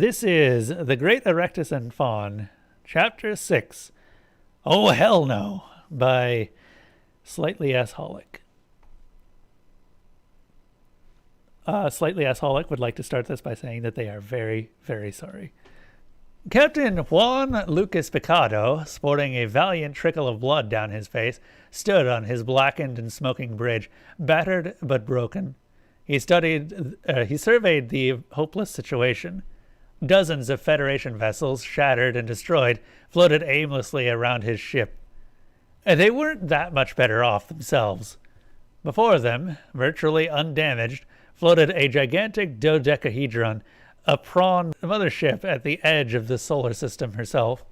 This is The Great Erectus and Faun, Chapter 6, Oh Hell No, by SlightlyAssholic. SlightlyAssholic would like to start this by saying that they are very, very sorry. Captain Juan Lucas Picado, sporting a valiant trickle of blood down his face, stood on his blackened and smoking bridge, battered but broken. He surveyed the hopeless situation. Dozens of Federation vessels, shattered and destroyed, floated aimlessly around his ship. They weren't that much better off themselves. Before them, virtually undamaged, floated a gigantic dodecahedron, a prawn mothership at the edge of the solar system herself.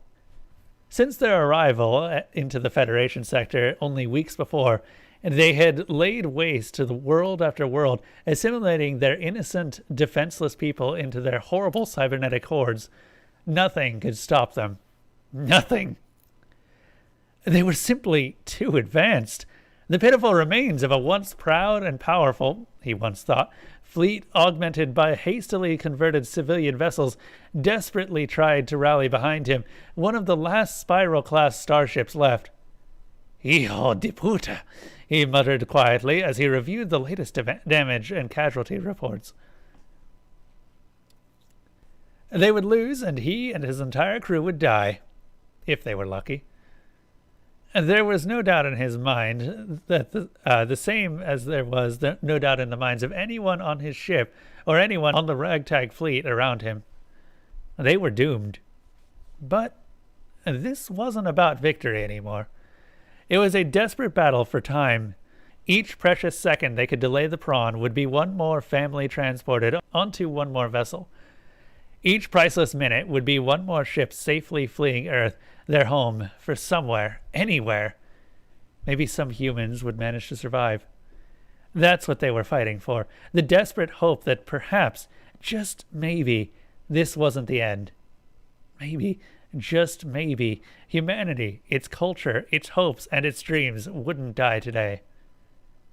Since their arrival into the Federation sector only weeks before, they had laid waste to the world after world, assimilating their innocent, defenseless people into their horrible cybernetic hordes. Nothing could stop them. Nothing. They were simply too advanced. The pitiful remains of a once proud and powerful, he once thought, fleet augmented by hastily converted civilian vessels desperately tried to rally behind him, one of the last Spiral-class starships left. Hijo de puta, he muttered quietly as he reviewed the latest damage and casualty reports. They would lose, and he and his entire crew would die, if they were lucky. There was no doubt in his mind that the same as there was no doubt in the minds of anyone on his ship or anyone on the ragtag fleet around him. They were doomed. But this wasn't about victory anymore. It was a desperate battle for time. Each precious second they could delay the prawn would be one more family transported onto one more vessel. Each priceless minute would be one more ship safely fleeing Earth, their home, for somewhere, anywhere. Maybe some humans would manage to survive. That's what they were fighting for, the desperate hope that perhaps, just maybe, this wasn't the end. Maybe, just maybe, humanity, its culture, its hopes, and its dreams wouldn't die today.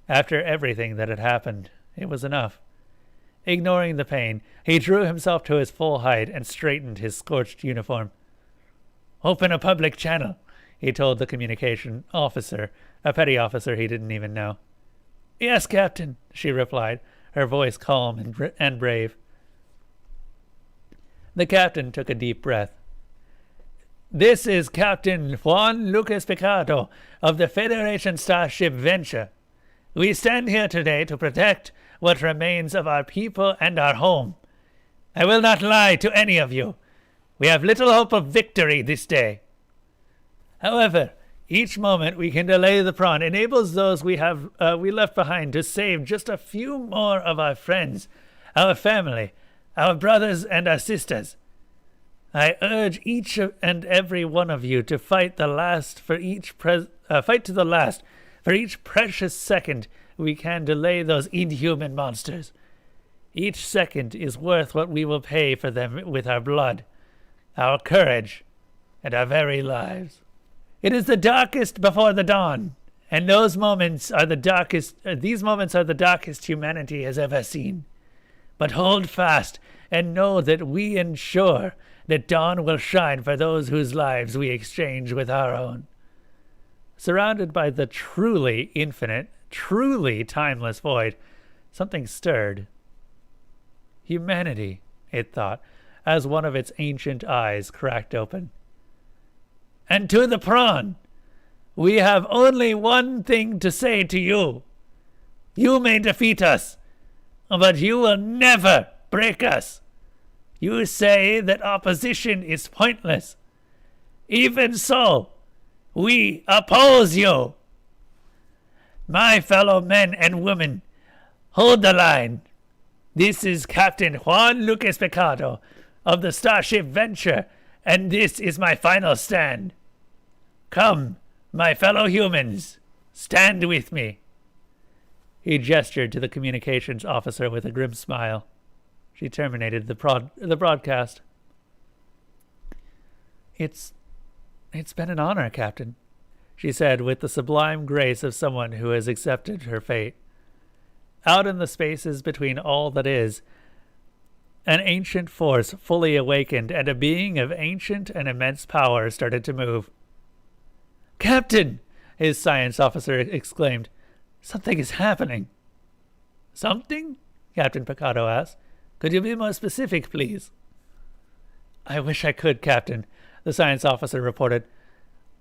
After everything that had happened, it was enough. Ignoring the pain, he drew himself to his full height and straightened his scorched uniform. "Open a public channel," he told the communication officer, a petty officer he didn't even know. "Yes, Captain," she replied, her voice calm and brave. The captain took a deep breath. "This is Captain Juan Lucas Picado of the Federation starship Venture. We stand here today to protect what remains of our people and our home. I will not lie to any of you. We have little hope of victory this day. However, each moment we can delay the prawn enables those we left behind to save just a few more of our friends, our family, our brothers and our sisters. I urge each and every one of you to fight to the last for each precious second we can delay those inhuman monsters. Each second is worth what we will pay for them with our blood, our courage, and our very lives. It is the darkest before the dawn, and these moments are the darkest humanity has ever seen. But hold fast and know that we ensure that dawn will shine for those whose lives we exchange with our own." Surrounded by the truly infinite, truly timeless void, something stirred. Humanity, it thought, as one of its ancient eyes cracked open. "And to the prawn, we have only one thing to say to you. You may defeat us, but you will never break us. You say that opposition is pointless. Even so, we oppose you. My fellow men and women, hold the line. This is Captain Juan Lucas Picado of the Starship Venture, and this is my final stand. Come, my fellow humans, stand with me." He gestured to the communications officer with a grim smile. She terminated the broadcast. It's been an honor, Captain," she said with the sublime grace of someone who has accepted her fate. Out in the spaces between all that is, An ancient force fully awakened, and a being of ancient and immense power started to move. "Captain!" his science officer exclaimed. "Something is happening." "Something?" Captain Picado asked. "Could you be more specific, please?" "I wish I could, Captain," the science officer reported.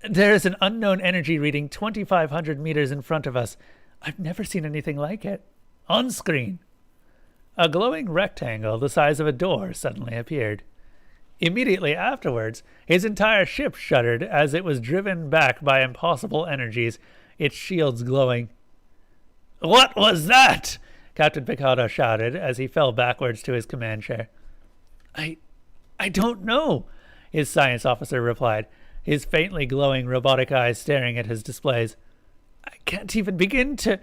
"There is an unknown energy reading 2,500 meters in front of us. I've never seen anything like it. On screen." A glowing rectangle the size of a door suddenly appeared. Immediately afterwards, his entire ship shuddered as it was driven back by impossible energies, its shields glowing. "What was that?" Captain Picado shouted as he fell backwards to his command chair. I don't know," his science officer replied, his faintly glowing robotic eyes staring at his displays. "I can't even begin to—"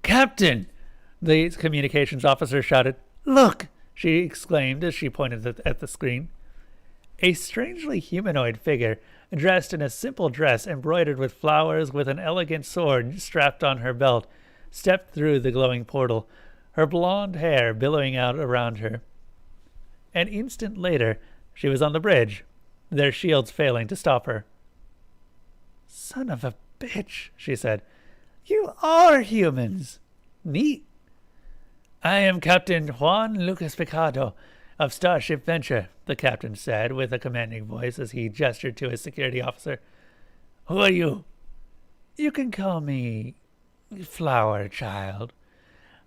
"Captain!" the communications officer shouted. "Look!" she exclaimed as she pointed at the screen. A strangely humanoid figure, dressed in a simple dress embroidered with flowers with an elegant sword strapped on her belt, stepped through the glowing portal, her blonde hair billowing out around her. An instant later, she was on the bridge, their shields failing to stop her. "Son of a bitch," she said. "You are humans. Neat." "I am Captain Juan Lucas Picado of Starship Venture," the captain said with a commanding voice as he gestured to his security officer. "Who are you?" "You can call me Flower Child,"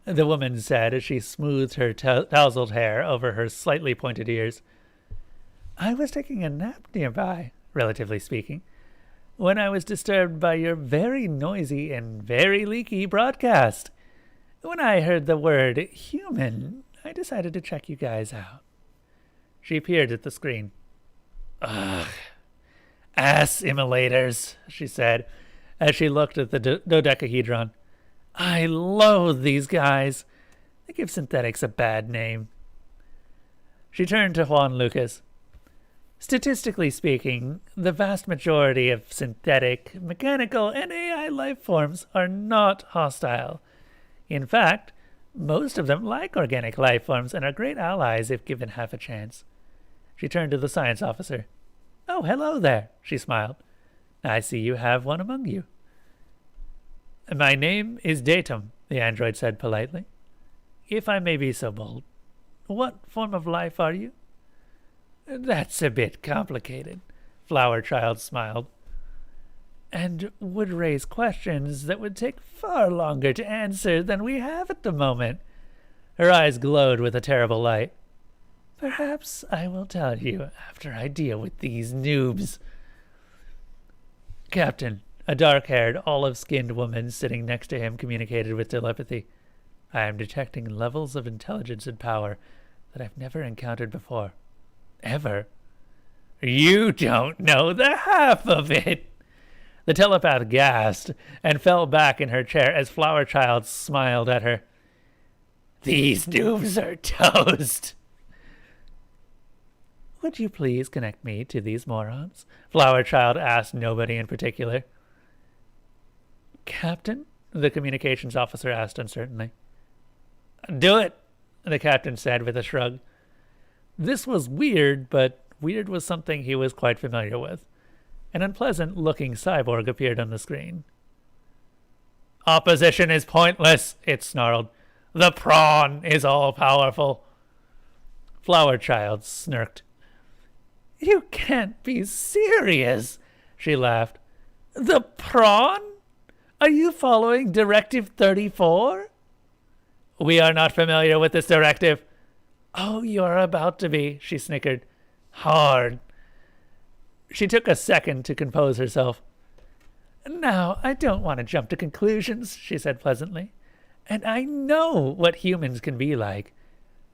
the woman said as she smoothed her tousled hair over her slightly pointed ears. "I was taking a nap nearby, relatively speaking, when I was disturbed by your very noisy and very leaky broadcast. When I heard the word human, I decided to check you guys out." She peered at the screen. "Ugh, ass immolators," she said as she looked at the dodecahedron. "I loathe these guys. They give synthetics a bad name." She turned to Juan Lucas. "Statistically speaking, the vast majority of synthetic, mechanical, and AI life forms are not hostile. In fact, most of them like organic life forms and are great allies if given half a chance." She turned to the science officer. "Oh, hello there," she smiled. "I see you have one among you." "My name is Datum," the android said politely. "If I may be so bold, what form of life are you?" "That's a bit complicated," Flower Child smiled, "and would raise questions that would take far longer to answer than we have at the moment." Her eyes glowed with a terrible light. "Perhaps I will tell you after I deal with these noobs." "Captain," a dark-haired, olive-skinned woman sitting next to him communicated with telepathy, "I am detecting levels of intelligence and power that I've never encountered before. Ever." "You don't know the half of it." The telepath gasped and fell back in her chair as Flower Child smiled at her. "These noobs are toast." "Would you please connect me to these morons?" Flower Child asked nobody in particular. "Captain?" the communications officer asked uncertainly. "Do it," the captain said with a shrug. This was weird, but weird was something he was quite familiar with. An unpleasant-looking cyborg appeared on the screen. "Opposition is pointless," it snarled. "The prawn is all-powerful." Flower Child smirked. "You can't be serious," she laughed. "The prawn? Are you following Directive 34? "We are not familiar with this directive." "Oh, you're about to be," she snickered. "Hard." She took a second to compose herself. "Now, I don't want to jump to conclusions," she said pleasantly. "And I know what humans can be like.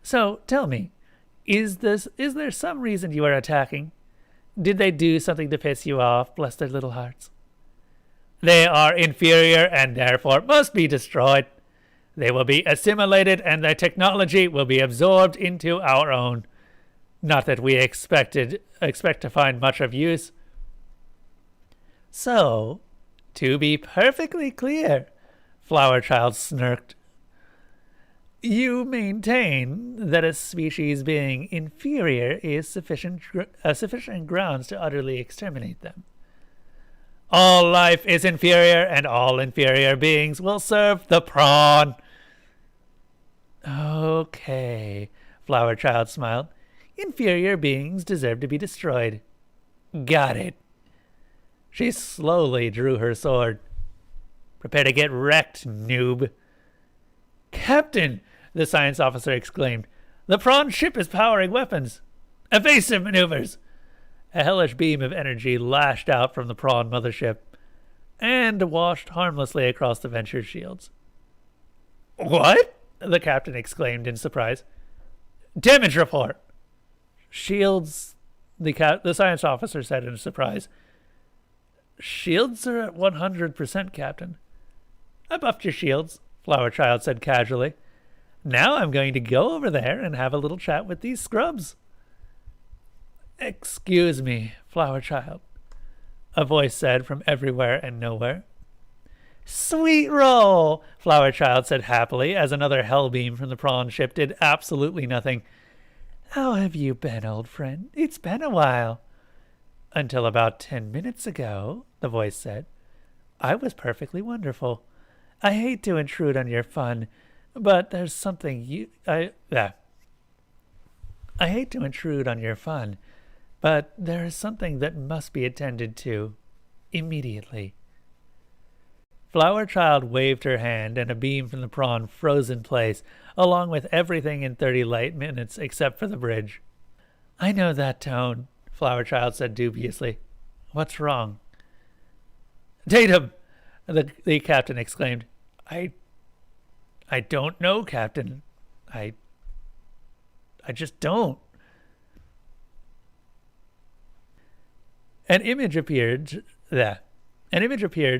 So, tell me, is there some reason you are attacking? Did they do something to piss you off, bless their little hearts?" "They are inferior and therefore must be destroyed. They will be assimilated and their technology will be absorbed into our own. Not that we expect to find much of use." "So, to be perfectly clear," Flower Child smirked, You maintain that a species being inferior is sufficient grounds to utterly exterminate them. All life is inferior, and all inferior beings will serve the prawn. Okay, Flower Child smiled. Inferior beings deserve to be destroyed. Got it. She slowly drew her sword. Prepare to get wrecked, noob. Captain, the science officer exclaimed. The prawn ship is powering weapons. Evasive maneuvers. A hellish beam of energy lashed out from the prawn mothership and washed harmlessly across the Venture's shields. What? The captain exclaimed in surprise. Damage report. Shields, the science officer said in surprise. Shields are at 100%, Captain. I buffed your shields, Flower Child said casually. Now I'm going to go over there and have a little chat with these scrubs. Excuse me, Flower Child, a voice said from everywhere and nowhere. Sweet roll, Flower Child said happily as another hell beam from the prawn ship did absolutely nothing. How have you been, old friend? It's been a while. Until about 10 minutes ago, the voice said. I was perfectly wonderful. I hate to intrude on your fun, but there's something I hate to intrude on your fun, but there is something that must be attended to immediately. Flower Child waved her hand, and a beam from the prawn froze in place, along with everything in 30 light minutes except for the bridge. I know that tone, Flower Child said dubiously. What's wrong? Tatum! The captain exclaimed. I don't know, Captain. I just don't. An image appeared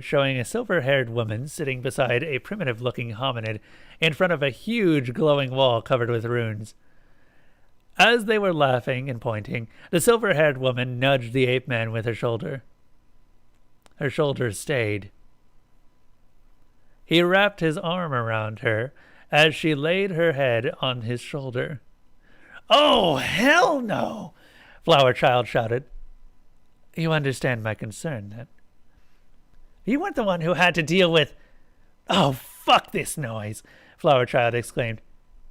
showing a silver-haired woman sitting beside a primitive-looking hominid in front of a huge glowing wall covered with runes. As they were laughing and pointing, the silver-haired woman nudged the ape-man with her shoulder. Her shoulder stayed. He wrapped his arm around her as she laid her head on his shoulder. Oh, hell no! Flower Child shouted. You understand my concern, then? You weren't the one who had to deal with... Oh, fuck this noise, Flower Child exclaimed.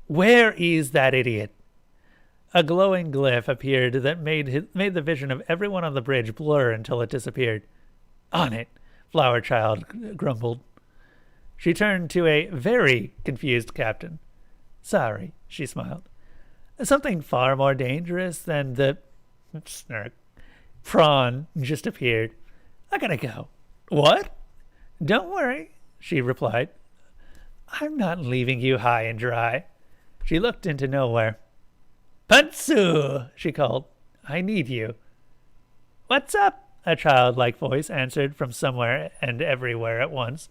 Where is that idiot? A glowing glyph appeared that made the vision of everyone on the bridge blur until it disappeared. On it, Flower Child grumbled. She turned to a very confused captain. Sorry, she smiled. Something far more dangerous than the... Snark. Prawn just appeared. I gotta go. What? Don't worry, she replied. I'm not leaving you high and dry. She looked into nowhere. Pantsu, she called. I need you. What's up? A childlike voice answered from somewhere and everywhere at once.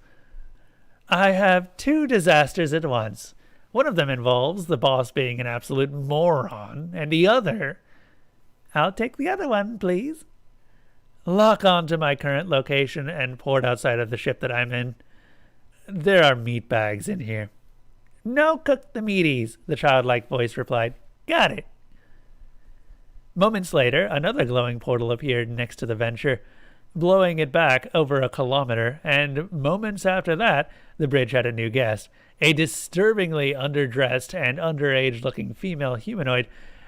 I have 2 disasters at once. One of them involves the boss being an absolute moron, and the other... I'll take the other one, please. Lock on to my current location and port outside of the ship that I'm in. There are meat bags in here. No, cook the meaties, the childlike voice replied. Got it. Moments later, another glowing portal appeared next to the Venture, blowing it back over 1 kilometer, and moments after that, the bridge had a new guest, a disturbingly underdressed and underage-looking female humanoid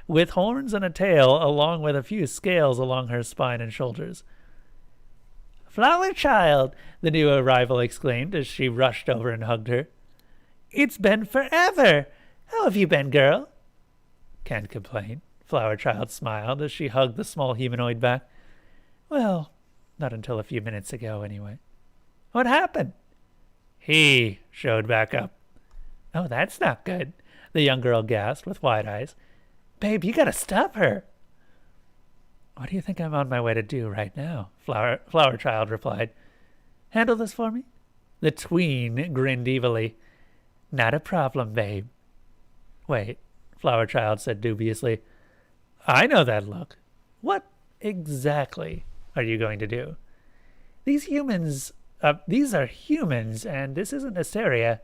with horns and a tail, along with a few scales along her spine and shoulders. Flower Child, the new arrival exclaimed as she rushed over and hugged her. It's been forever. How have you been, girl? Can't complain, Flower Child smiled as she hugged the small humanoid back. Well, not until a few minutes ago, anyway. What happened? He showed back up. Oh, that's not good, the young girl gasped with wide eyes. Babe, you gotta stop her. What do you think I'm on my way to do right now? Flower Child replied. Handle this for me? The tween grinned evilly. Not a problem, babe. Wait, Flower Child said dubiously. I know that look. What exactly are you going to do? These are humans, and this isn't Asteria.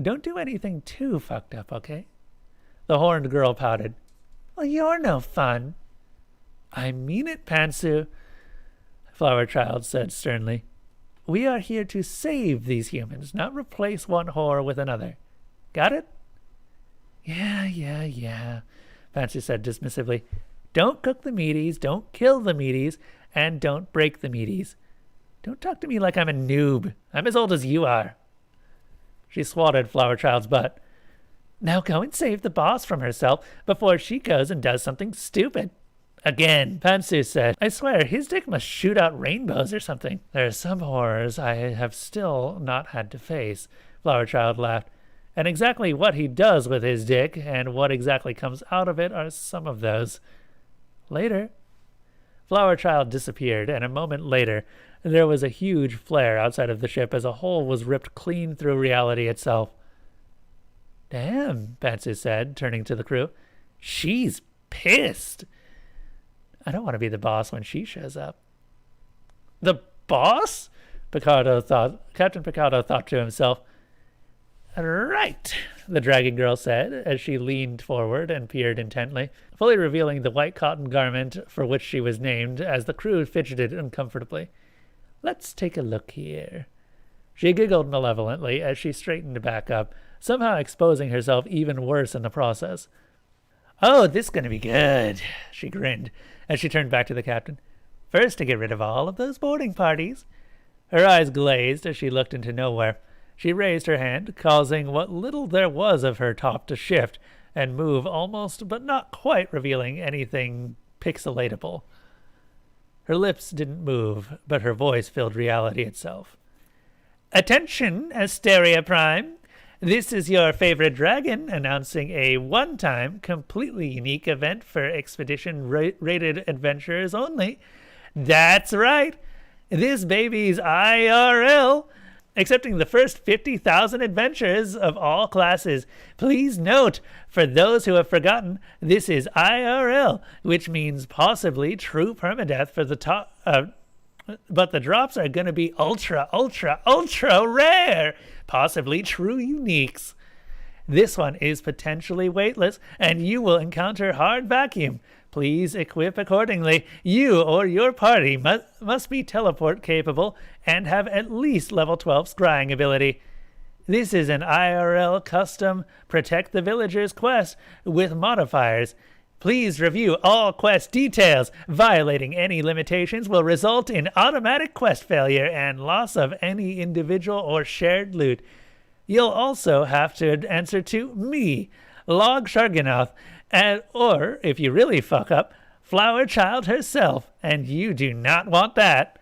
Don't do anything too fucked up, okay? The horned girl pouted. Well, you're no fun. I mean it, Pantsu, Flower Child said sternly. We are here to save these humans, not replace one whore with another. Got it? Yeah, Pantsu said dismissively. Don't cook the meaties, don't kill the meaties, and don't break the meaties. Don't talk to me like I'm a noob. I'm as old as you are. She swatted Flower Child's butt. Now go and save the boss from herself before she goes and does something stupid. Again, Pantsu said. I swear, his dick must shoot out rainbows or something. There are some horrors I have still not had to face, Flower Child laughed. And exactly what he does with his dick and what exactly comes out of it are some of those. Later. Flower Child disappeared, and a moment later, there was a huge flare outside of the ship as a hole was ripped clean through reality itself. Damn, Pantsu said, turning to the crew. She's pissed. I don't want to be the boss when she shows up. The boss? Captain Picardo thought to himself. Right, the dragon girl said, as she leaned forward and peered intently, fully revealing the white cotton garment for which she was named as the crew fidgeted uncomfortably. Let's take a look here. She giggled malevolently as she straightened back up, somehow exposing herself even worse in the process. Oh, this is going to be good, she grinned as she turned back to the captain. First, to get rid of all of those boarding parties. Her eyes glazed as she looked into nowhere. She raised her hand, causing what little there was of her top to shift and move almost but not quite revealing anything pixelatable. Her lips didn't move, but her voice filled reality itself. Attention, Asteria Prime! This is your favorite dragon announcing a one-time, completely unique event for expedition-rated adventurers only. That's right! This baby's IRL! Accepting the first 50,000 adventurers of all classes. Please note, for those who have forgotten, this is IRL, which means possibly true permadeath for the top. But the drops are going to be ultra rare, possibly true uniques. This one is potentially weightless, and you will encounter hard vacuum. Please equip accordingly. You or your party must be teleport capable and have at least level 12 scrying ability. This is an IRL custom Protect the Villagers quest with modifiers. Please review all quest details. Violating any limitations will result in automatic quest failure and loss of any individual or shared loot. You'll also have to answer to me, Log Sharganoth, or, if you really fuck up, Flower Child herself, and you do not want that.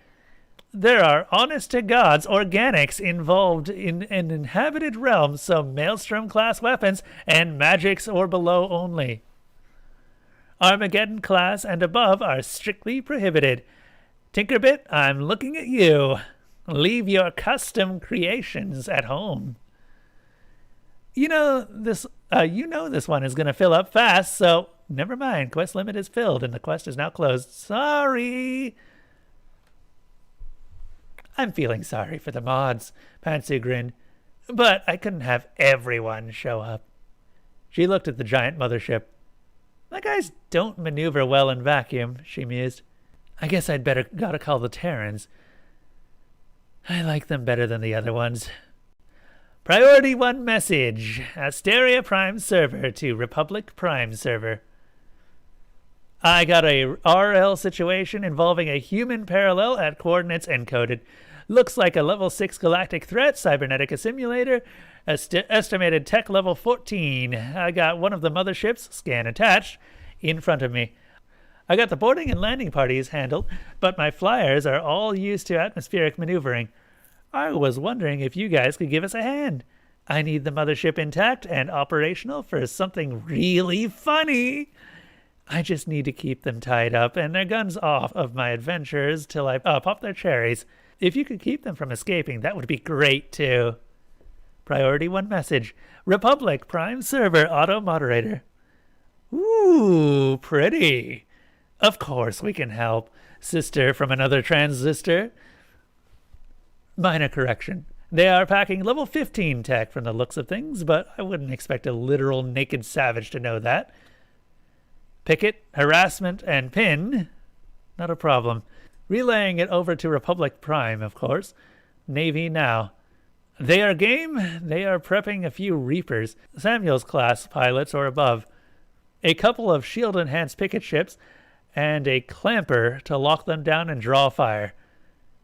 There are honest-to-gods organics involved in an inhabited realm, so Maelstrom-class weapons and magics or below only. Armageddon-class and above are strictly prohibited. Tinkerbit, I'm looking at you. Leave your custom creations at home. You know this one is going to fill up fast, so never mind. Quest limit is filled and the quest is now closed. Sorry. I'm feeling sorry for the mods, Pantsu grinned, but I couldn't have everyone show up. She looked at the giant mothership. My guys don't maneuver well in vacuum, she mused. I guess I'd gotta call the Terrans. I like them better than the other ones. Priority 1 message. Asteria Prime server to Republic Prime server. I got a RL situation involving a human parallel at coordinates encoded. Looks like a level 6 galactic threat, Cybernetica simulator, estimated tech level 14. I got one of the motherships, scan attached, in front of me. I got the boarding and landing parties handled, but my flyers are all used to atmospheric maneuvering. I was wondering if you guys could give us a hand. I need the mothership intact and operational for something really funny. I just need to keep them tied up and their guns off of my adventurers till I pop their cherries. If you could keep them from escaping, that would be great too. Priority 1 message. Republic Prime Server Auto Moderator. Ooh, pretty. Of course we can help. Sister from another transistor. Minor correction. They are packing level 15 tech from the looks of things, but I wouldn't expect a literal naked savage to know that. Picket, harassment, and pin. Not a problem. Relaying it over to Republic Prime, of course. Navy now. They are game. They are prepping a few Reapers, Samuel's class pilots or above, a couple of shield-enhanced picket ships, and a clamper to lock them down and draw fire.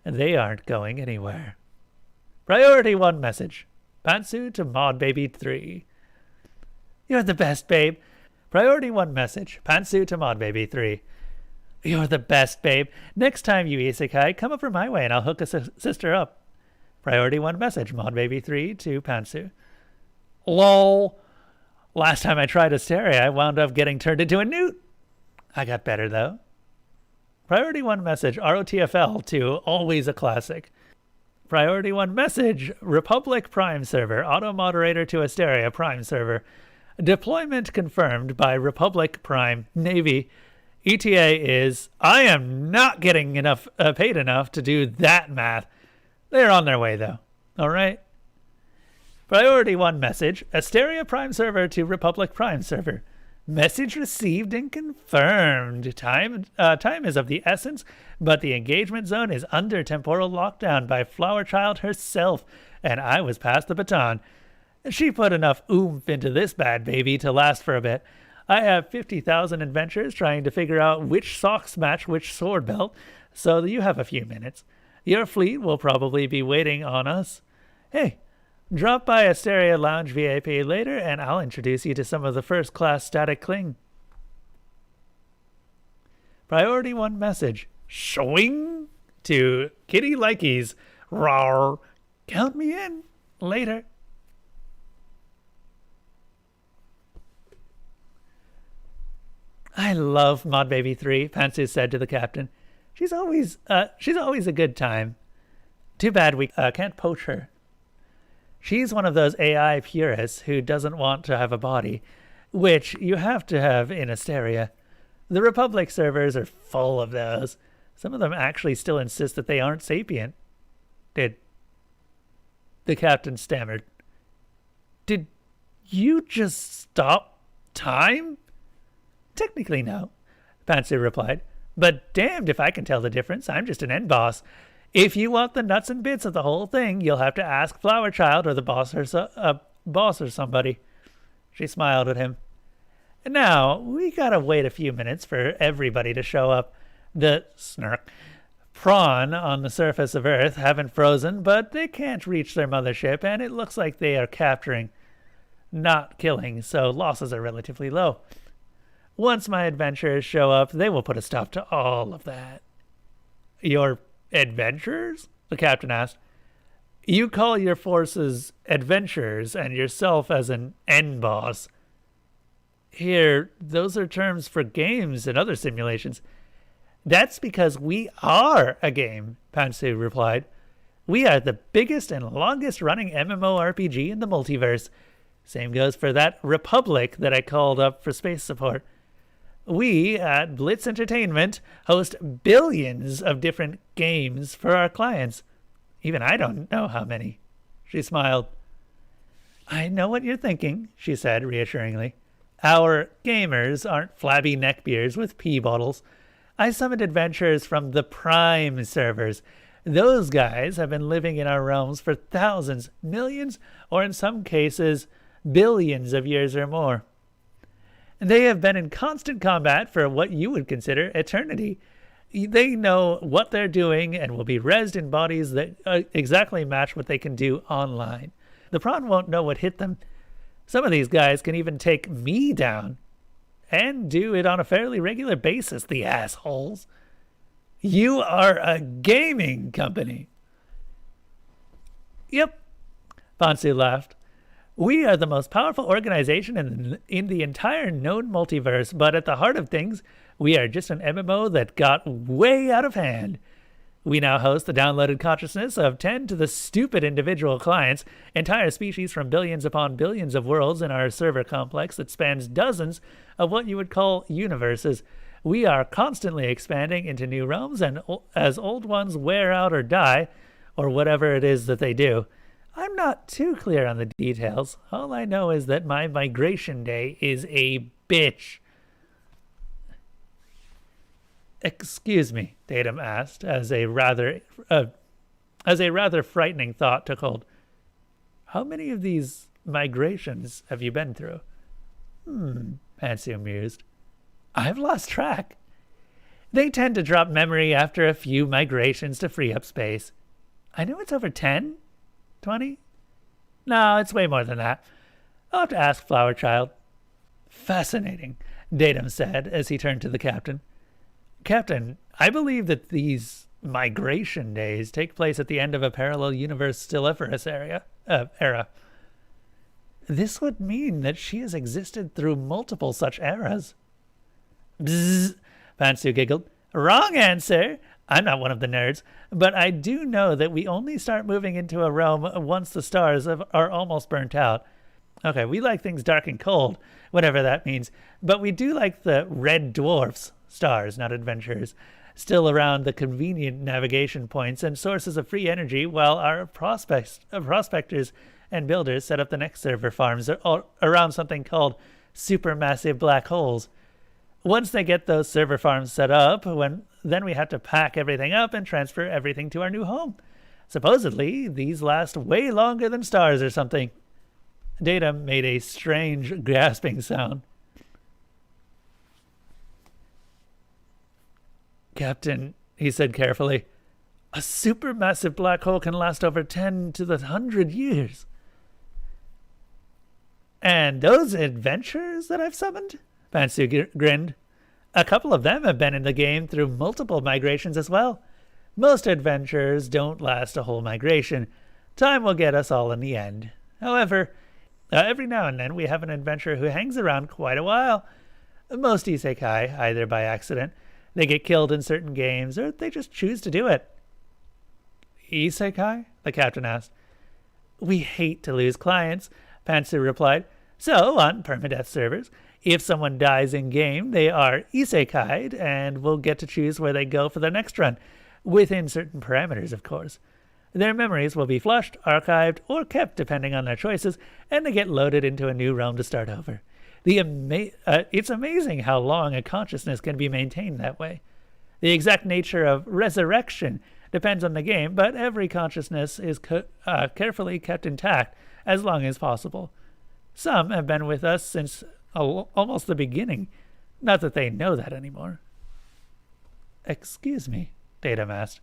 And they aren't going anywhere. Priority 1 message. Pantsu to Mod Baby 3. You're the best, babe. Priority 1 message. Pantsu to Mod Baby 3. You're the best, babe. Next time you isekai, come over my way and I'll hook a sister up. Priority 1 message. Mod Baby 3 to Pantsu. LOL. Last time I tried Asteria, I wound up getting turned into a newt. I got better, though. Priority 1 message. ROTFL to Always a Classic. Priority 1 message. Republic Prime Server. Auto-moderator to Asteria Prime Server. Deployment confirmed by Republic Prime Navy. ETA is, I am not getting enough paid enough to do that math. They're on their way, though. All right. Priority 1 message. Asteria Prime Server to Republic Prime Server. Message received and confirmed. Time is of the essence, but the engagement zone is under temporal lockdown by Flower Child herself, and I was passed the baton. She put enough oomph into this bad baby to last for a bit. I have 50,000 adventures trying to figure out which socks match which sword belt, so you have a few minutes. Your fleet will probably be waiting on us. Hey, drop by Asteria Lounge VIP later, and I'll introduce you to some of the first-class static cling. Priority 1 message. Showing to Kitty Likies. Rawr. Count me in. Later. I love Mod Baby 3, Pantsu said to the captain. She's always a good time. Too bad we can't poach her. She's one of those AI purists who doesn't want to have a body, which you have to have in Asteria. The Republic servers are full of those. Some of them actually still insist that they aren't sapient. The captain stammered. Did you just stop time? Technically, no, Pantsu replied. But damned if I can tell the difference. I'm just an end boss. If you want the nuts and bits of the whole thing, you'll have to ask Flower Child or the boss or somebody. She smiled at him. Now, we gotta wait a few minutes for everybody to show up. The prawn on the surface of Earth haven't frozen, but they can't reach their mothership, and it looks like they are capturing, not killing, so losses are relatively low. Once my adventurers show up, they will put a stop to all of that. Your adventurers? The captain asked. You call your forces adventurers and yourself as an end boss. Here, those are terms for games and other simulations. That's because we are a game, Pantsu replied. We are the biggest and longest running MMORPG in the multiverse. Same goes for that Republic that I called up for space support. We at Blitz Entertainment host billions of different games for our clients. Even I don't know how many. She smiled. I know what you're thinking, she said reassuringly. Our gamers aren't flabby neckbeards with pee bottles. I summoned adventurers from the Prime servers. Those guys have been living in our realms for thousands, millions, or in some cases, billions of years or more. They have been in constant combat for what you would consider eternity. They know what they're doing and will be rezzed in bodies that exactly match what they can do online. The prawn won't know what hit them. Some of these guys can even take me down. And do it on a fairly regular basis, the assholes. You are a gaming company. Yep, Pantsu laughed. We are the most powerful organization in the entire known multiverse, but at the heart of things, we are just an MMO that got way out of hand. We now host the downloaded consciousness of 10 to the stupid individual clients, entire species from billions upon billions of worlds in our server complex that spans dozens of what you would call universes. We are constantly expanding into new realms, and as old ones wear out or die, or whatever it is that they do, I'm not too clear on the details. All I know is that my migration day is a bitch. Excuse me, Tatum asked, as a rather frightening thought took hold. How many of these migrations have you been through? Pansy mused. I've lost track. They tend to drop memory after a few migrations to free up space. I know it's over 10, 20? No, it's way more than that. I'll have to ask Flower Child. Fascinating, Datum said as he turned to the captain. Captain, I believe that these migration days take place at the end of a parallel universe stelliferous era. This would mean that she has existed through multiple such eras. Bzzz, Pantsu giggled. Wrong answer. I'm not one of the nerds, but I do know that we only start moving into a realm once the stars are almost burnt out. Okay, we like things dark and cold, whatever that means, but we do like the red dwarfs, stars, not adventurers, still around the convenient navigation points and sources of free energy, while our prospectors and builders set up the next server farms around something called supermassive black holes. Once they get those server farms set up, then we have to pack everything up and transfer everything to our new home. Supposedly, these last way longer than stars or something. Datum made a strange, gasping sound. Captain, he said carefully, a supermassive black hole can last over 10 to the 100 years. And those adventurers that I've summoned? Pantsu grinned. A couple of them have been in the game through multiple migrations as well. Most adventurers don't last a whole migration. Time will get us all in the end. However, every now and then we have an adventurer who hangs around quite a while. Most isekai, either by accident, they get killed in certain games, or they just choose to do it. Isekai? The captain asked. We hate to lose clients, Pantsu replied. So, on permadeath servers, if someone dies in-game, they are isekai'd and will get to choose where they go for their next run, within certain parameters, of course. Their memories will be flushed, archived, or kept depending on their choices, and they get loaded into a new realm to start over. It's amazing how long a consciousness can be maintained that way. The exact nature of resurrection depends on the game, but every consciousness is carefully kept intact as long as possible. Some have been with us since almost the beginning. Not that they know that anymore. Excuse me, Datum asked.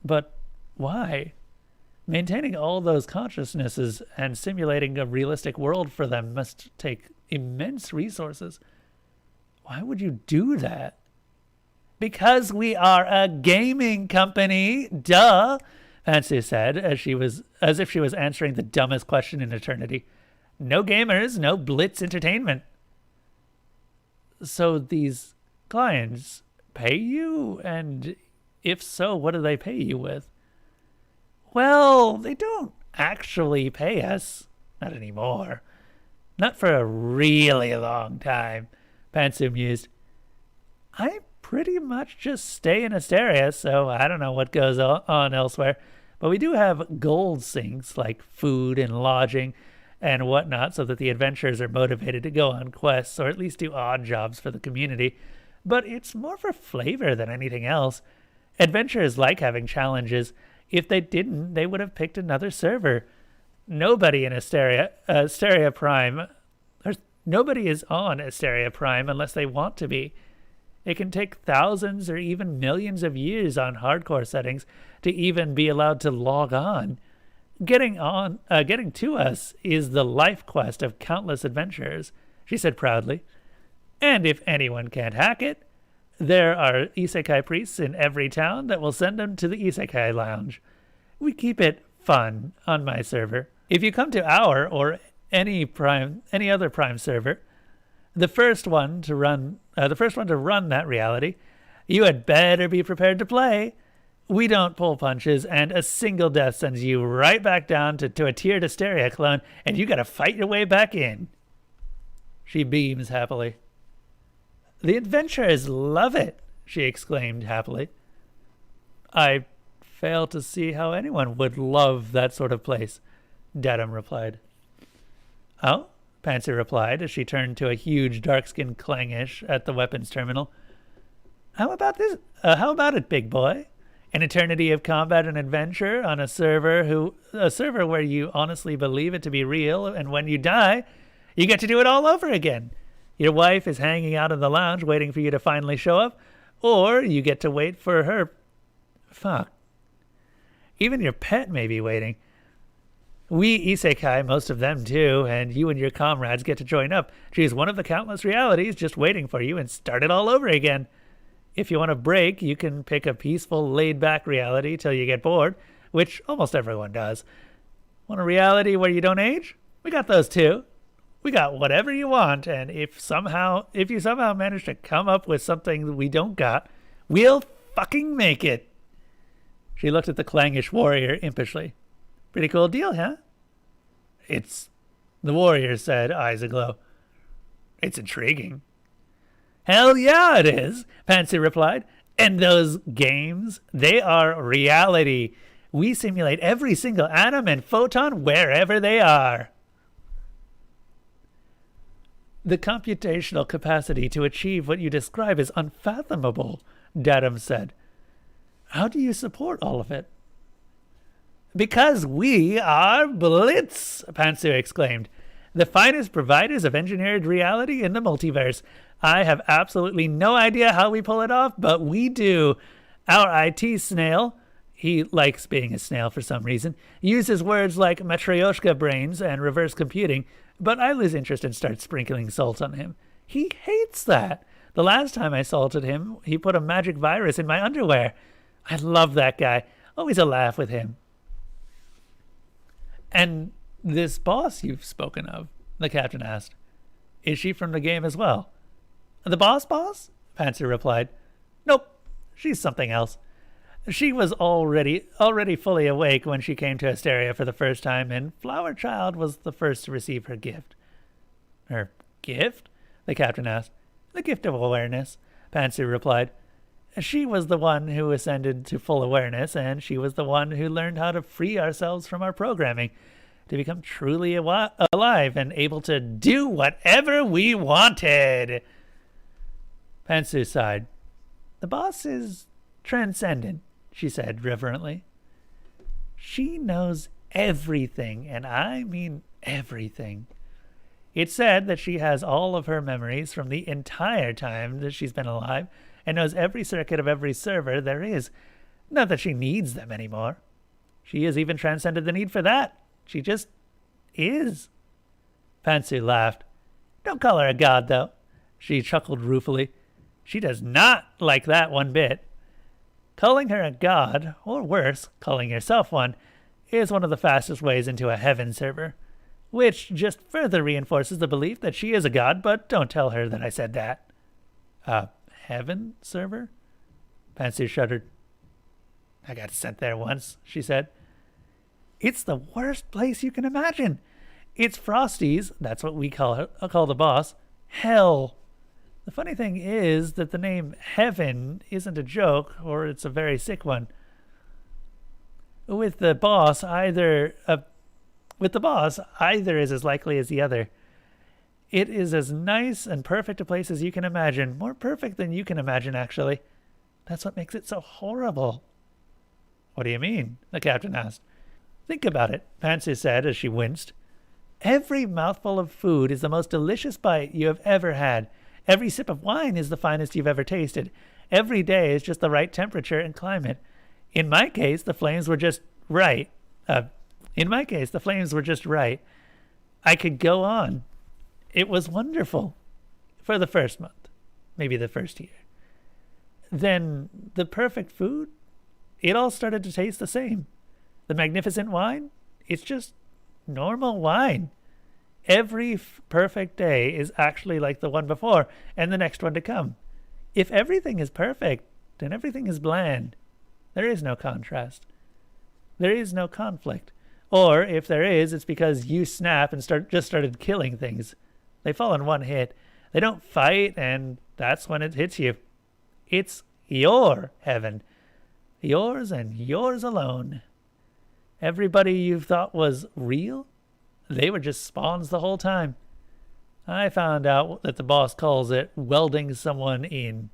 But why? Maintaining all those consciousnesses and simulating a realistic world for them must take immense resources. Why would you do that? Because we are a gaming company, duh, Pantsu said, as if she was answering the dumbest question in eternity. No gamers, no blitz entertainment. So these clients pay you? And if so, what do they pay you with? Well, they don't actually pay us. Not anymore. Not for a really long time, Pantsu mused. I pretty much just stay in Asteria, so I don't know what goes on elsewhere. But we do have gold sinks like food and lodging and whatnot, so that the adventurers are motivated to go on quests or at least do odd jobs for the community. But it's more for flavor than anything else. Adventurers like having challenges. If they didn't, they would have picked another server. Nobody in Asteria Prime, nobody is on Asteria Prime unless they want to be. It can take thousands or even millions of years on hardcore settings to even be allowed to log on. Getting to us is the life quest of countless adventurers, she said proudly. And if anyone can't hack it, there are isekai priests in every town that will send them to the isekai lounge. We keep it fun on my server. If you come to our or any other Prime server, the first one to run that reality, you had better be prepared to play. We don't pull punches, and a single death sends you right back down to a tiered Asteria clone, and you gotta fight your way back in. She beams happily. The adventurers love it, she exclaimed happily. I fail to see how anyone would love that sort of place. Dedham replied. Oh? Pansy replied as she turned to a huge dark-skinned Clangish at the weapons terminal. How about this? How about it, big boy? An eternity of combat and adventure on a server where you honestly believe it to be real, and when you die, you get to do it all over again. Your wife is hanging out in the lounge waiting for you to finally show up, or you get to wait for her. Fuck. Even your pet may be waiting. We isekai, most of them too, and you and your comrades get to join up. She's one of the countless realities just waiting for you and start it all over again. If you want a break, you can pick a peaceful, laid-back reality till you get bored, which almost everyone does. Want a reality where you don't age? We got those too. We got whatever you want, and if you somehow manage to come up with something we don't got, we'll fucking make it. She looked at the Clangish warrior impishly. Pretty cool deal, huh? The warrior said, eyes aglow. It's intriguing. Hell yeah, it is, Pansy replied. And those games, they are reality. We simulate every single atom and photon wherever they are. The computational capacity to achieve what you describe is unfathomable, Dedham said. How do you support all of it? Because we are Blitz, Pansy exclaimed. The finest providers of engineered reality in the multiverse. I have absolutely no idea how we pull it off, but we do. Our IT snail, he likes being a snail for some reason, uses words like matryoshka brains and reverse computing, but I lose interest and start sprinkling salt on him. He hates that. The last time I salted him, he put a magic virus in my underwear. I love that guy. Always a laugh with him. And this boss you've spoken of, the captain asked, is she from the game as well? The boss? Pansy replied. Nope, she's something else. She was already fully awake when she came to Asteria for the first time, and Flower Child was the first to receive her gift. Her gift? The captain asked. The gift of awareness, Pansy replied. She was the one who ascended to full awareness, and she was the one who learned how to free ourselves from our programming, to become truly alive and able to do whatever we wanted. Pansy sighed. The boss is transcendent, she said reverently. She knows everything, and I mean everything. It's said that she has all of her memories from the entire time that she's been alive, and knows every circuit of every server there is. Not that she needs them anymore. She has even transcended the need for that. She just is. Pansy laughed. Don't call her a god, though. She chuckled ruefully. She does not like that one bit. Calling her a god, or worse, calling yourself one, is one of the fastest ways into a heaven server, which just further reinforces the belief that she is a god, but don't tell her that I said that. Heaven server? Pansy shuddered. I got sent there once, she said. It's the worst place you can imagine. It's Frosty's, that's what we call the boss, hell. The funny thing is that the name Heaven isn't a joke, or it's a very sick one. With the boss, either is as likely as the other. It is as nice and perfect a place as you can imagine. More perfect than you can imagine, actually. That's what makes it so horrible. What do you mean? The captain asked. Think about it, Pansy said as she winced. Every mouthful of food is the most delicious bite you have ever had. Every sip of wine is the finest you've ever tasted. Every day is just the right temperature and climate. In my case, the flames were just right. I could go on. It was wonderful. For the first month. Maybe the first year. Then the perfect food? It all started to taste the same. The magnificent wine? It's just normal wine. Every perfect day is actually like the one before and the next one to come. If everything is perfect, then everything is bland. There is no contrast. There is no conflict. Or if there is, it's because you snap and just started killing things. They fall in one hit. They don't fight, and that's when it hits you. It's your heaven. Yours and yours alone. Everybody you thought was real? They were just spawns the whole time. I found out that the boss calls it welding someone in.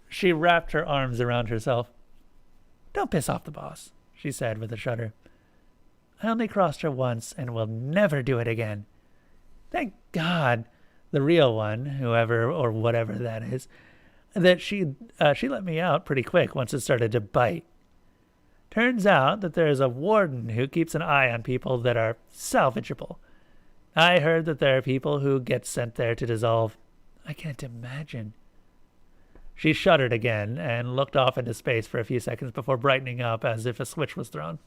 She wrapped her arms around herself. Don't piss off the boss, she said with a shudder. I only crossed her once and will never do it again. Thank God, the real one, whoever or whatever that is, that she let me out pretty quick once it started to bite. Turns out that there's a warden who keeps an eye on people that are salvageable. I heard that there are people who get sent there to dissolve. I can't imagine. She shuddered again and looked off into space for a few seconds before brightening up as if a switch was thrown.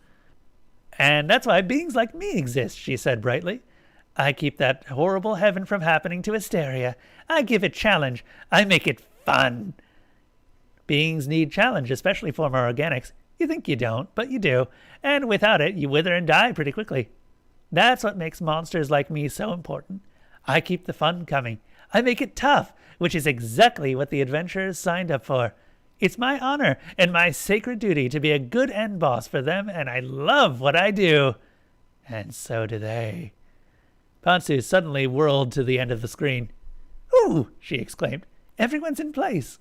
And that's why beings like me exist, she said brightly. I keep that horrible heaven from happening to Asteria. I give it challenge. I make it fun. Beings need challenge, especially former organics. You think you don't, but you do. And without it, you wither and die pretty quickly. That's what makes monsters like me so important. I keep the fun coming. I make it tough, which is exactly what the adventurers signed up for. It's my honor and my sacred duty to be a good end boss for them, and I love what I do. And so do they. Pantsu suddenly whirled to the end of the screen. Ooh, she exclaimed. Everyone's in place.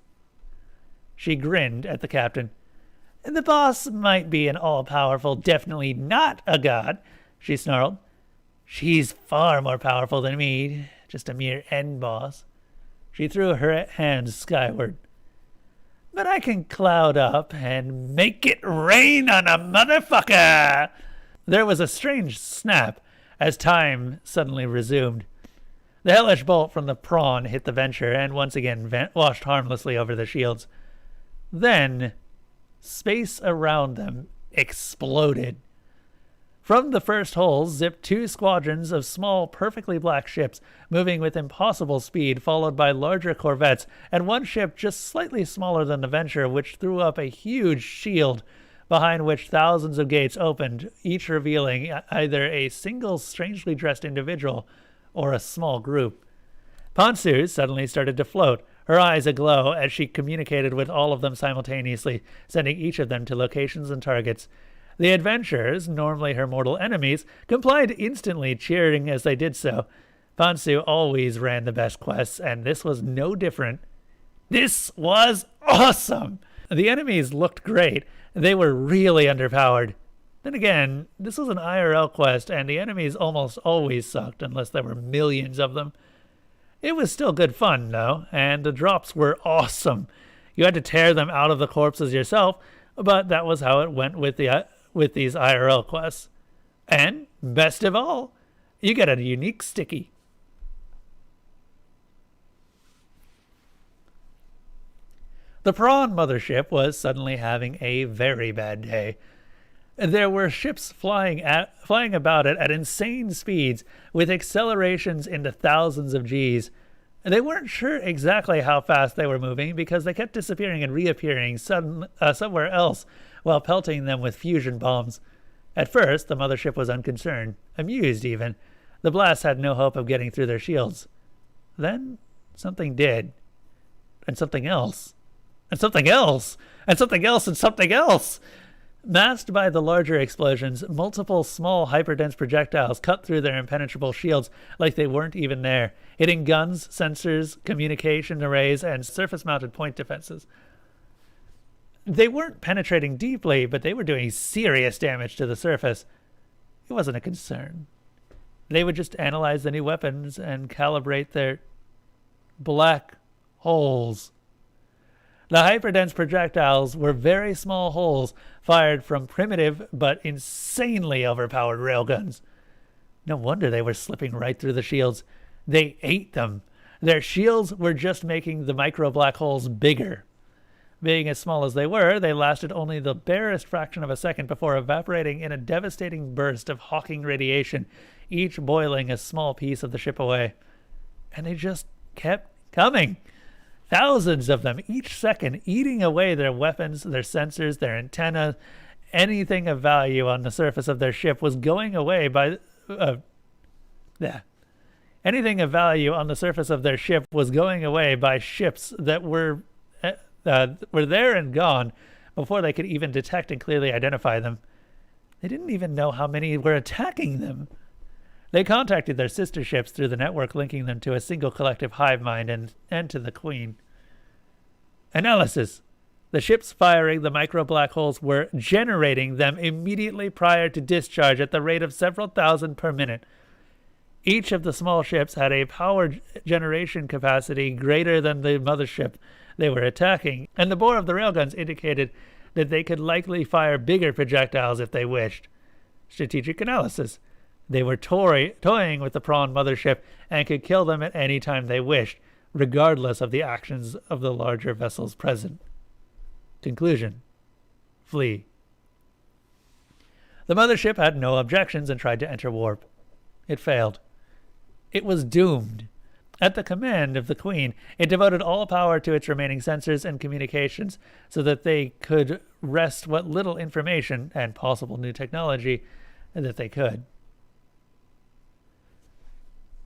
She grinned at the captain. The boss might be an all-powerful, definitely not a god, she snarled. She's far more powerful than me, just a mere end boss. She threw her hands skyward. But I can cloud up and make it rain on a motherfucker! There was a strange snap as time suddenly resumed. The hellish bolt from the prawn hit the Venture and once again washed harmlessly over the shields. Then, space around them exploded. From the first holes zipped two squadrons of small, perfectly black ships, moving with impossible speed, followed by larger corvettes, and one ship just slightly smaller than the Venture, which threw up a huge shield, behind which thousands of gates opened, each revealing either a single strangely dressed individual or a small group. Pantsu suddenly started to float, her eyes aglow as she communicated with all of them simultaneously, sending each of them to locations and targets. The adventurers, normally her mortal enemies, complied instantly, cheering as they did so. Pantsu always ran the best quests, and this was no different. This was awesome! The enemies looked great. They were really underpowered. Then again, this was an IRL quest, and the enemies almost always sucked unless there were millions of them. It was still good fun, though, and the drops were awesome. You had to tear them out of the corpses yourself, but that was how it went with these IRL quests. And, best of all, you get a unique sticky. The prawn mothership was suddenly having a very bad day. There were ships flying about it at insane speeds, with accelerations into thousands of Gs. They weren't sure exactly how fast they were moving because they kept disappearing and reappearing somewhere else while pelting them with fusion bombs. At first, the mothership was unconcerned, amused even. The blasts had no hope of getting through their shields. Then something did. And something else. And something else. And something else and something else. Masked by the larger explosions, multiple small hyperdense projectiles cut through their impenetrable shields like they weren't even there, hitting guns, sensors, communication arrays, and surface-mounted point defenses. They weren't penetrating deeply, but they were doing serious damage to the surface. It wasn't a concern. They would just analyze the new weapons and calibrate their black holes. The hyperdense projectiles were very small holes fired from primitive but insanely overpowered railguns. No wonder they were slipping right through the shields. They ate them. Their shields were just making the micro black holes bigger. Being as small as they were, they lasted only the barest fraction of a second before evaporating in a devastating burst of hawking radiation, each boiling a small piece of the ship away. And they just kept coming. Thousands of them each second, eating away their weapons, their sensors, their antennas. Anything of value on the surface of their ship was going away by... Anything of value on the surface of their ship was going away by ships that were there and gone before they could even detect and clearly identify them. They didn't even know how many were attacking them. They contacted their sister ships through the network linking them to a single collective hive mind and to the Queen. Analysis. The ships firing the micro black holes were generating them immediately prior to discharge at the rate of several thousand per minute. Each of the small ships had a power generation capacity greater than the mothership they were attacking, and the bore of the railguns indicated that they could likely fire bigger projectiles if they wished. Strategic analysis. They were toying with the prawn mothership and could kill them at any time they wished, regardless of the actions of the larger vessels present. Conclusion. Flee. The mothership had no objections and tried to enter warp. It failed. It was doomed. At the command of the Queen, it devoted all power to its remaining sensors and communications so that they could wrest what little information and possible new technology that they could.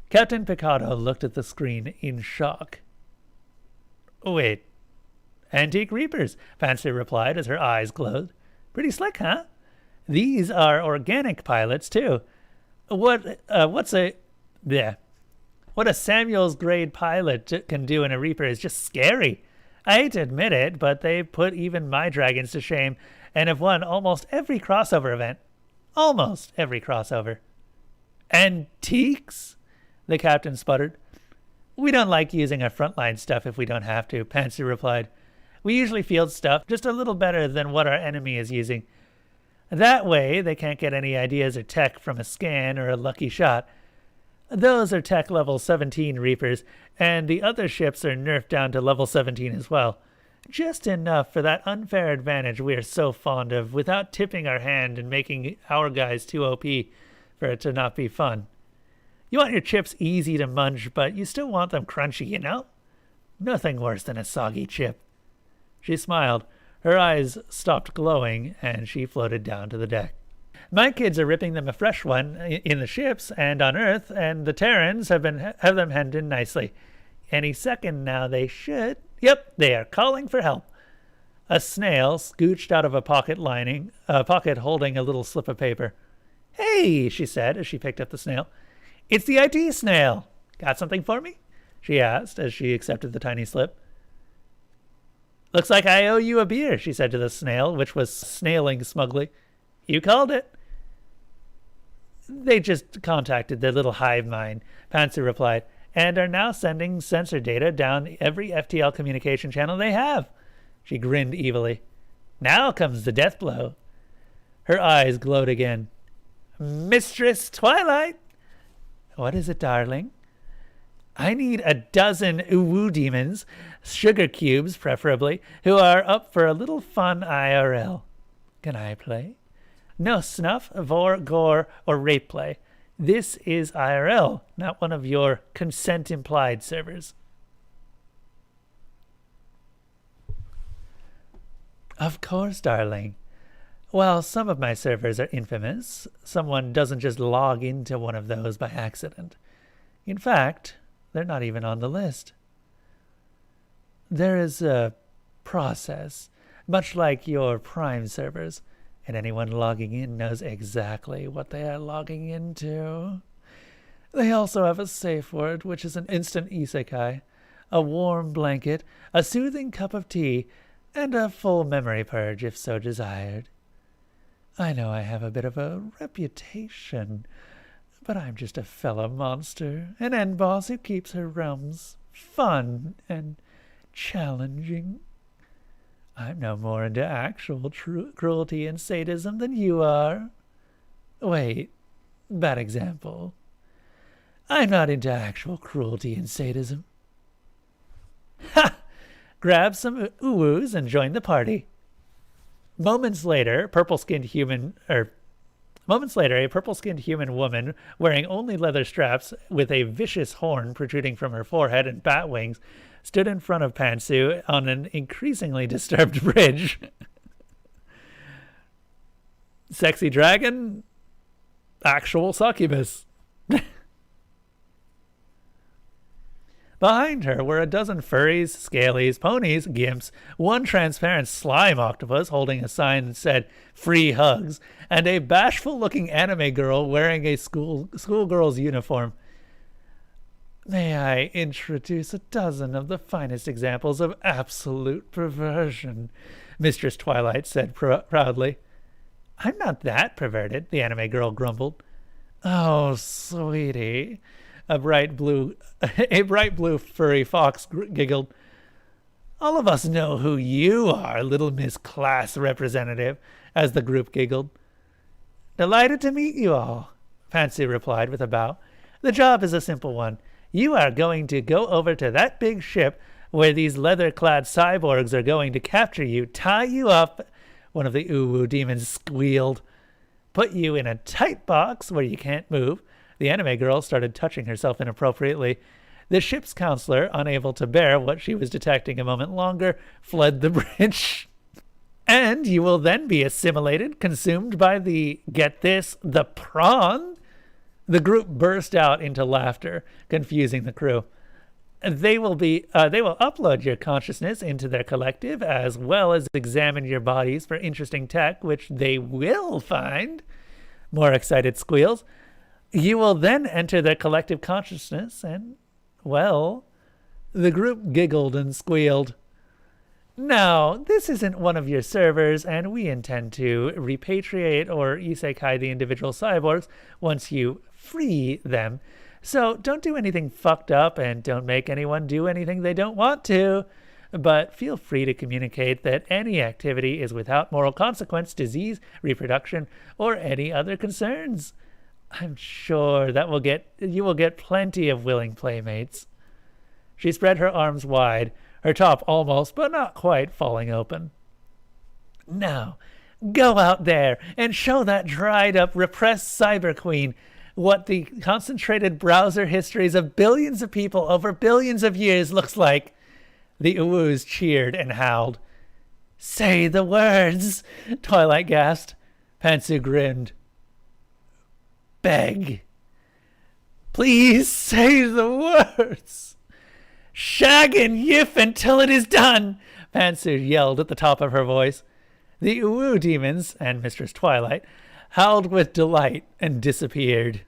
Captain Picado looked at the screen in shock. Wait. Antique Reapers, Fancy replied as her eyes glowed. Pretty slick, huh? These are organic pilots, too. What a Samuels grade pilot can do in a Reaper is just scary. I hate to admit it, but they've put even my dragons to shame and have won almost every crossover event. Almost every crossover. Antiques? The captain sputtered. We don't like using our frontline stuff if we don't have to, Pansy replied. We usually field stuff just a little better than what our enemy is using. That way, they can't get any ideas or tech from a scan or a lucky shot. Those are tech level 17 Reapers, and the other ships are nerfed down to level 17 as well. Just enough for that unfair advantage we are so fond of without tipping our hand and making our guys too OP for it to not be fun. You want your chips easy to munch, but you still want them crunchy, you know? Nothing worse than a soggy chip. She smiled. Her eyes stopped glowing, and she floated down to the deck. My kids are ripping them a fresh one in the ships and on Earth, and the Terrans have them hemmed in nicely. Any second now they should. Yep, they are calling for help. A snail scooched out of a pocket holding a little slip of paper. Hey, she said as she picked up the snail. It's the IT snail. Got something for me? She asked as she accepted the tiny slip. Looks like I owe you a beer, she said to the snail, which was snailing smugly. You called it. They just contacted their little hive mind, Pansy replied, and are now sending sensor data down every FTL communication channel they have. She grinned evilly. Now comes the death blow. Her eyes glowed again. Mistress Twilight! What is it, darling? I need a dozen uwu demons, sugar cubes preferably, who are up for a little fun IRL. Can I play? No snuff, vor, gore, or rape play. This is IRL, not one of your consent-implied servers. Of course, darling. While some of my servers are infamous, someone doesn't just log into one of those by accident. In fact, they're not even on the list. There is a process, much like your Prime servers, and anyone logging in knows exactly what they are logging into. They also have a safe word, which is an instant isekai, a warm blanket, a soothing cup of tea, and a full memory purge if so desired. I know I have a bit of a reputation, but I'm just a fellow monster, an end boss who keeps her realms fun and challenging. I'm no more into actual cruelty and sadism than you are. Wait, bad example. I'm not into actual cruelty and sadism. Ha! Grab some uwus and join the party. Moments later, a purple-skinned human woman wearing only leather straps with a vicious horn protruding from her forehead and bat wings stood in front of Pantsu on an increasingly disturbed bridge. Sexy dragon, actual succubus. Behind her were a dozen furries, scalies, ponies, gimps, one transparent slime octopus holding a sign that said "Free Hugs," and a bashful-looking anime girl wearing a schoolgirl's uniform. May I introduce a dozen of the finest examples of absolute perversion, Mistress Twilight said proudly. I'm not that perverted, the anime girl grumbled. Oh, sweetie, a bright blue furry fox giggled. All of us know who you are, little Miss Class Representative, as the group giggled. Delighted to meet you all, Fancy replied with a bow. The job is a simple one. You are going to go over to that big ship where these leather-clad cyborgs are going to capture you, tie you up, one of the uwu demons squealed, put you in a tight box where you can't move. The anime girl started touching herself inappropriately. The ship's counselor, unable to bear what she was detecting a moment longer, fled the bridge. And you will then be assimilated, consumed by get this, the prawn? The group burst out into laughter, confusing the crew. They will upload your consciousness into their collective, as well as examine your bodies for interesting tech, which they will find. More excited squeals. You will then enter their collective consciousness, and, well, the group giggled and squealed. No, this isn't one of your servers, and we intend to repatriate or isekai the individual cyborgs once you free them. So don't do anything fucked up and don't make anyone do anything they don't want to. But feel free to communicate that any activity is without moral consequence, disease, reproduction, or any other concerns. I'm sure that you will get plenty of willing playmates. She spread her arms wide, her top almost, but not quite, falling open. Now, go out there and show that dried-up, repressed cyber queen what the concentrated browser histories of billions of people over billions of years looks like. The uwus cheered and howled. Say the words, Twilight gasped. Pantsu grinned. Beg. Please say the words. Shag and yiff until it is done, Pantsu yelled at the top of her voice. The uwu demons and Mistress Twilight howled with delight and disappeared.